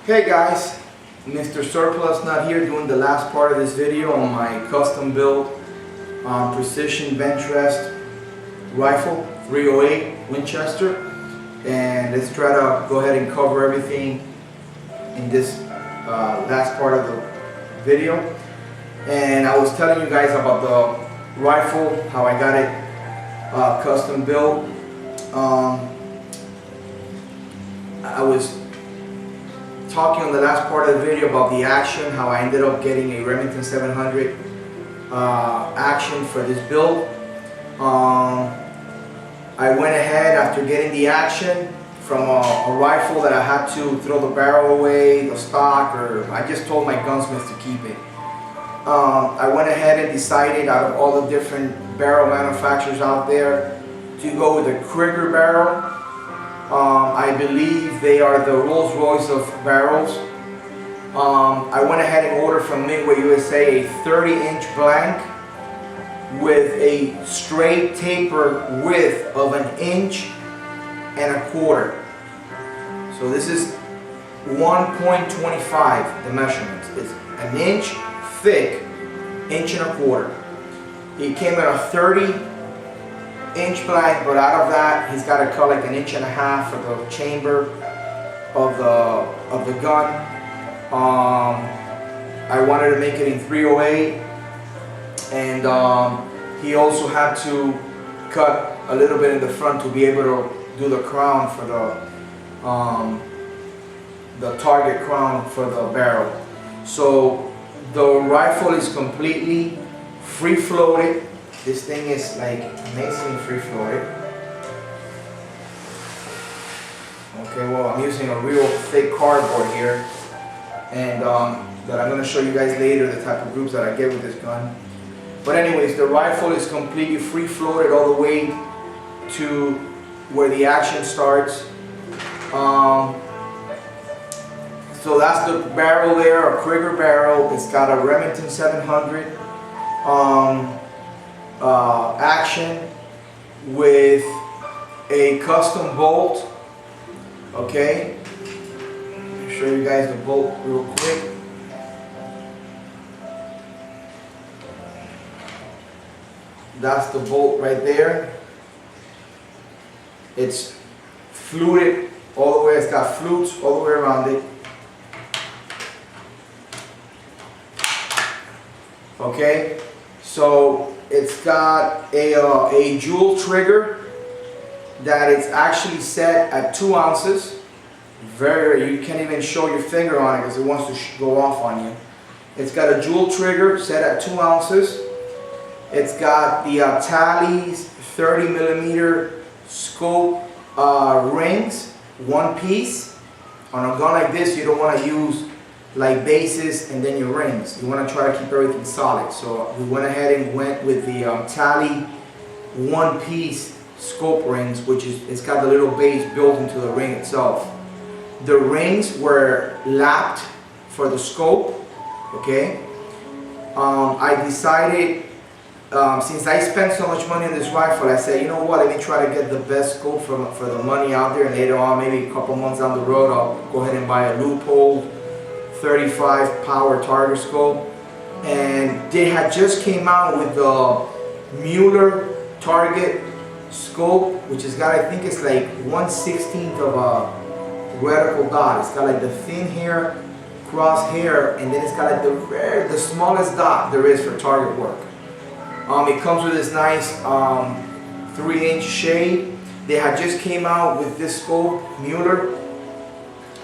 Hey guys, Mr. Surplus Nut here doing the last part of this video on my custom built precision Benchrest rifle 308 Winchester, and let's try to go ahead and cover everything in this last part of the video. And I was telling you guys about the rifle, how I got it custom built. I was talking on the last part of the video about the action, how I ended up getting a Remington 700 action for this build. I went ahead after getting the action from a rifle that I had to throw the barrel away, the stock, or I just told my gunsmith to keep it. I went ahead and decided, out of all the different barrel manufacturers out there, to go with a Krieger barrel. I believe they are the Rolls Royce of barrels. I went ahead and ordered from Midway USA a 30-inch blank with a straight taper width of 1.25 inches. So this is 1.25, the measurements. It's 1 inch thick, 1.25 inches. He came in a 30-inch blank, but out of that he's got to cut like 1.5 inches for the chamber of the gun. I wanted to make it in 308, and he also had to cut a little bit in the front to be able to do the crown for the target crown for the barrel. So the rifle is completely free floated. This thing is like amazingly free floated. Okay, well, I'm using a real thick cardboard here, and that I'm going to show you guys later the type of groups that I get with this gun. But anyways, the rifle is completely free floated all the way to where the action starts. So that's the barrel there, a Krieger barrel. It's got a Remington 700 action with a custom bolt. Okay, let me show you guys the bolt real quick. That's the bolt right there. It's fluted all the way. It's got flutes all the way around it. Okay, so it's got a jewel trigger that is actually set at 2 ounces. You can't even show your finger on it because it wants to go off on you. It's got a jewel trigger set at 2 ounces. It's got the Tally's 30mm scope rings, one piece. On a gun like this, you don't want to use like bases and then your rings. You want to try to keep everything solid. So we went ahead and went with the Tally one-piece scope rings, which is, it's got the little base built into the ring itself. The rings were lapped for the scope. Okay. I decided, since I spent so much money on this rifle, I said, you know what, let me try to get the best scope for the money out there, and later on, maybe a couple months down the road, I'll go ahead and buy a Loophole 35 power target scope. And they had just came out with the Mueller target scope, which has got, I think it's like 1/16 of a reticle dot. It's got like the thin hair, cross hair, and then it's got like the smallest dot there is for target work. It comes with this nice 3-inch shade. They had just came out with this scope, Mueller,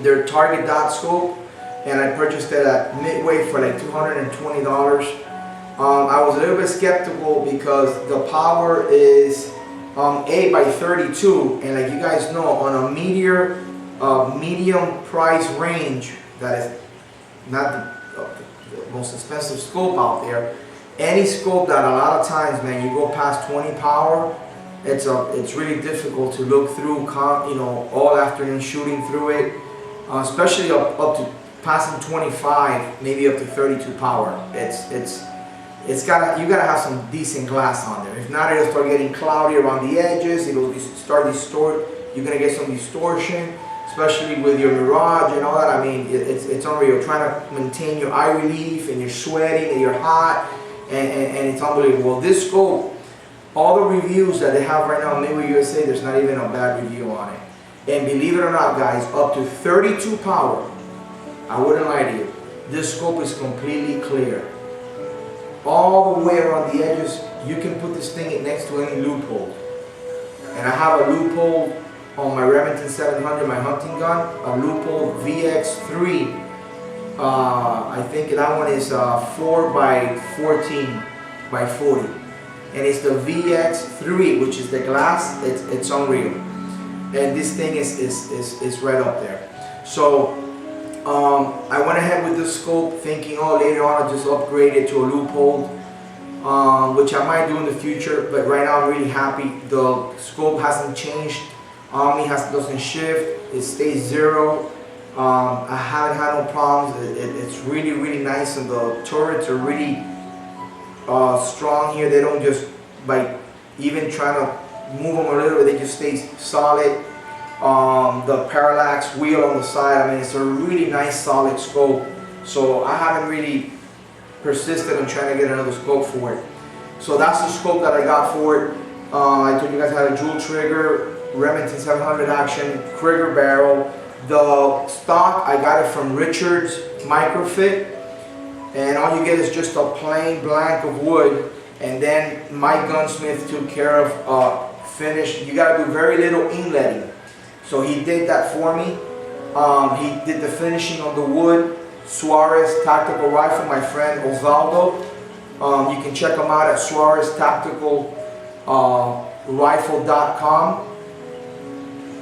their target dot scope, and I purchased it at Midway for like $220. I was a little bit skeptical because the power is 8x32, and like you guys know, on a medium price range, that is not the most expensive scope out there. Any scope that a lot of times, man, you go past 20 power, it's really difficult to look through, you know, all afternoon shooting through it, especially up to passing 25, maybe up to 32 power. You gotta have some decent glass on there. If not, it'll start getting cloudy around the edges. It'll start distort. You're gonna get some distortion, especially with your Mirage and all that. I mean, it's unreal. Trying to maintain your eye relief, and you're sweating and you're hot, and it's unbelievable. This scope, all the reviews that they have right now on Midway USA, there's not even a bad review on it. And believe it or not, guys, up to 32 power, I wouldn't lie to you, this scope is completely clear. All the way around the edges, you can put this thing next to any loophole. And I have a loophole on my Remington 700, my hunting gun, a loophole VX3. I think that one is 4 by 14 by 40. And it's the VX3, which is the glass. It's unreal. And this thing is right up there. So I went ahead with this scope thinking, oh, later on I'll just upgrade it to a loophole, which I might do in the future. But right now I'm really happy. The scope hasn't changed. Omni doesn't shift. It stays 0. I haven't had no problems. It's really, really nice, and the turrets are really strong here. They don't just, by even trying to move them a little bit, they just stay solid. The parallax wheel on the side, I mean, it's a really nice solid scope. So I haven't really persisted in trying to get another scope for it. So that's the scope that I got for it. I told you guys I had a dual trigger, Remington 700 action, Krieger barrel. The stock, I got it from Richard's Microfit, and all you get is just a plain blank of wood, and then my gunsmith took care of finish. You got to do very little inletting, so he did that for me. He did the finishing on the wood. Suarez Tactical Rifle, my friend Osvaldo. You can check him out at Suarez Tactical Rifle.com,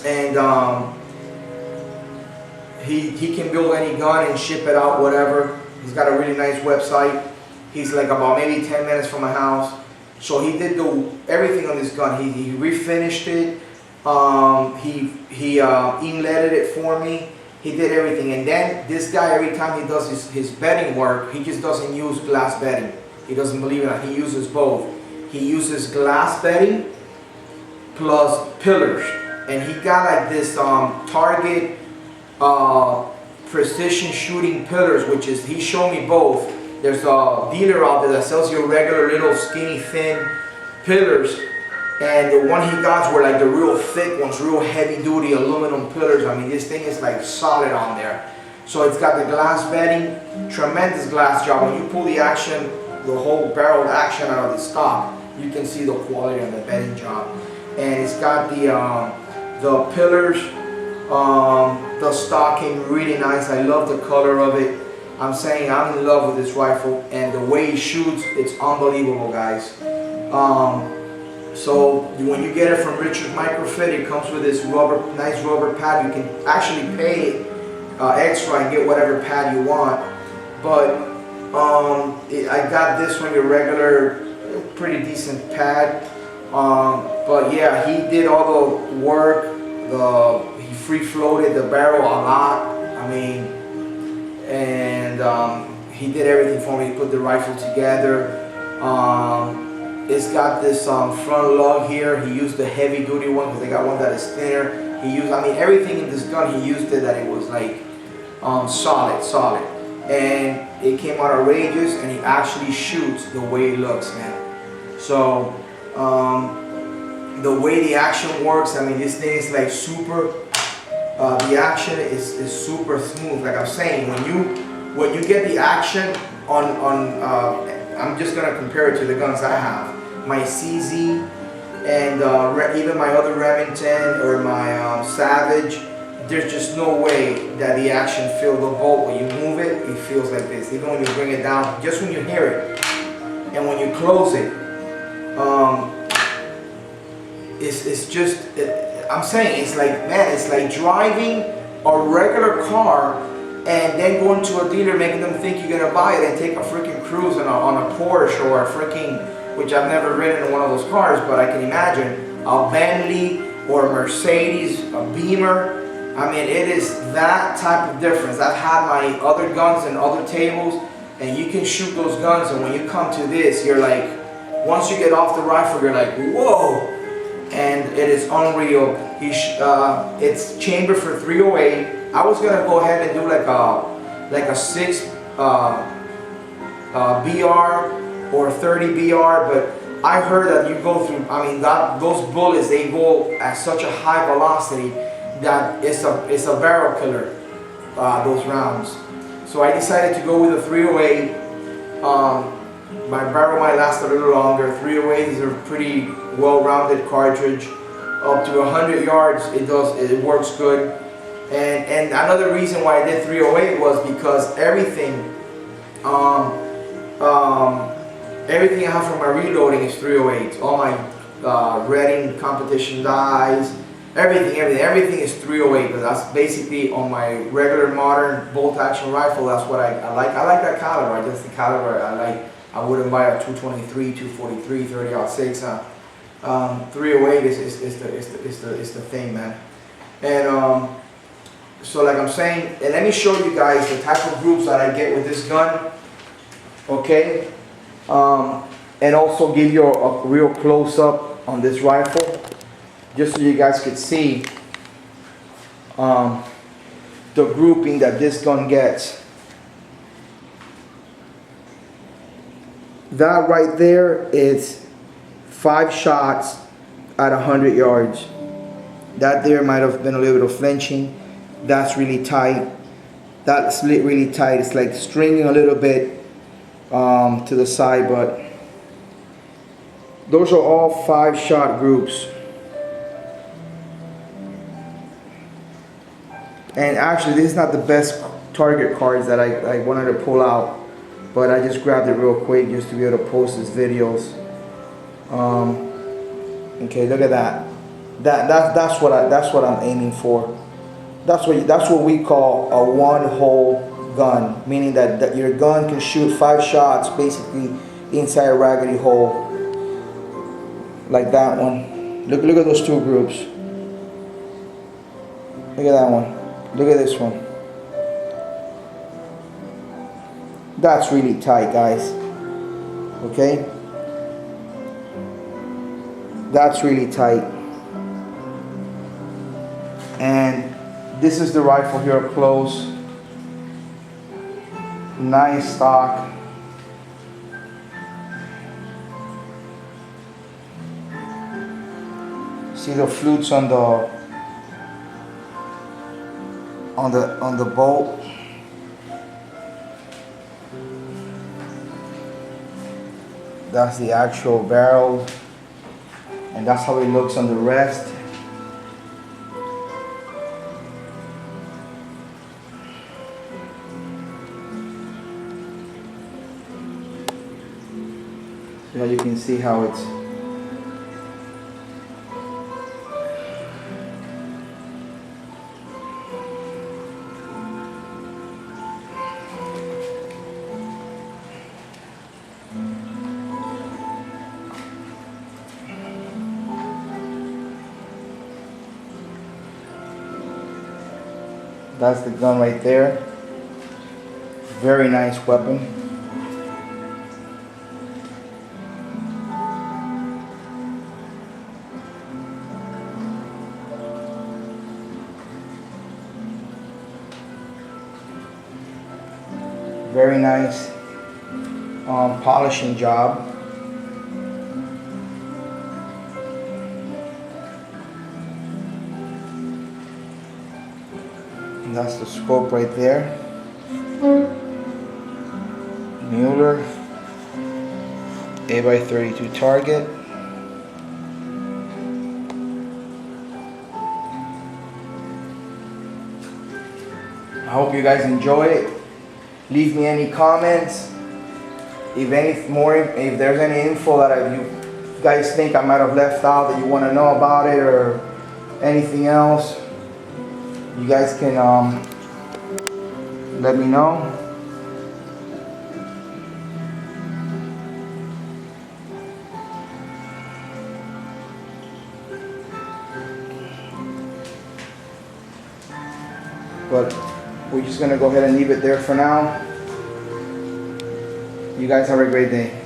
and he can build any gun and ship it out, whatever. He's got a really nice website. He's like about maybe 10 minutes from my house. So he did everything on this gun. He refinished it. He inletted it for me. He did everything. And then this guy, every time he does his bedding work, he just doesn't use glass bedding. He doesn't believe in that. He uses both. He uses glass bedding plus pillars. And he got like this Target precision shooting pillars, which is, he showed me both. There's a dealer out there that sells you regular little skinny thin pillars, and the one he got were like the real thick ones, real heavy duty aluminum pillars. I mean, this thing is like solid on there. So it's got the glass bedding, tremendous glass job. When you pull the action, the whole barrel action out of the stock, you can see the quality of the bedding job. And it's got the pillars. The stock came really nice. I love the color of it. I'm saying I'm in love with this rifle, and the way it shoots, it's unbelievable, guys. So when you get it from Richard's Microfit, it comes with this nice rubber pad. You can actually pay extra and get whatever pad you want. But I got this one, your regular, pretty decent pad. But yeah, he did all the work. He free floated the barrel a lot. I mean, and he did everything for me. He put the rifle together. It's got this front lug here. He used the heavy duty one because they got one that is thinner. He used, I mean, everything in this gun, he used it that it was like solid. And it came out outrageous, and he actually shoots the way it looks, man. So the way the action works, I mean, this thing is like super, the action is super smooth. Like I'm saying, when you get the action on I'm just gonna compare it to the guns I have, my CZ, and even my other Remington or my Savage. There's just no way that the action feels the bolt. When you move it, it feels like this. Even when you bring it down, just when you hear it, and when you close it, it's just, I'm saying, it's like, man, it's like driving a regular car and then going to a dealer making them think you're gonna buy it and take a freaking cruise on a Porsche or a freaking, which I've never ridden in one of those cars, but I can imagine a Bentley or a Mercedes, a Beamer. I mean, it is that type of difference. I've had my other guns and other tables, and you can shoot those guns, and when you come to this, you're like, once you get off the rifle, you're like, whoa, and it is unreal. It's chambered for 308. I was gonna go ahead and do like a 6 BR or 30 BR, but I heard that you go through, I mean, those bullets, they go at such a high velocity that it's a barrel killer, those rounds. So I decided to go with a 308. My barrel might last a little longer. 308 is a pretty well-rounded cartridge. Up to 100 yards, it works good. And another reason why I did 308 was because everything I have for my reloading is 308. All my Reading competition dies, everything is 308. But that's basically on my regular modern bolt-action rifle. That's what I like. I like that caliber. That's the caliber I like. I wouldn't buy a 223, 243, 30-06. 308 is the thing, man. And so like I'm saying, and let me show you guys the type of groups that I get with this gun. Okay. And also give you a real close-up on this rifle, just so you guys could see the grouping that this gun gets. That right there is 5 shots at 100 yards. That there might have been a little bit of flinching. That's really tight. That's really tight. It's like stringing a little bit to the side, but those are all 5-shot groups. And actually, this is not the best target cards that I wanted to pull out, but I just grabbed it real quick just to be able to post these videos. Okay, look at that. That's what I'm aiming for. That's what we call a one-hole gun, meaning that your gun can shoot 5 shots basically inside a raggedy hole, like that one. Look at those 2 groups. Look at that one. Look at this one. That's really tight, guys. Okay, that's really tight. And this is the rifle here up close. Nice stock. See the flutes on the bolt. That's the actual barrel, and that's how it looks on the rest. So you can see how it's that's the gun right there. Very nice weapon. Very nice polishing job. And that's the scope right there. Mueller 8x32 target. I hope you guys enjoy it. Leave me any comments. If there's any info that you guys think I might have left out that you want to know about it, or anything else, you guys can let me know. But we're just gonna go ahead and leave it there for now. You guys have a great day.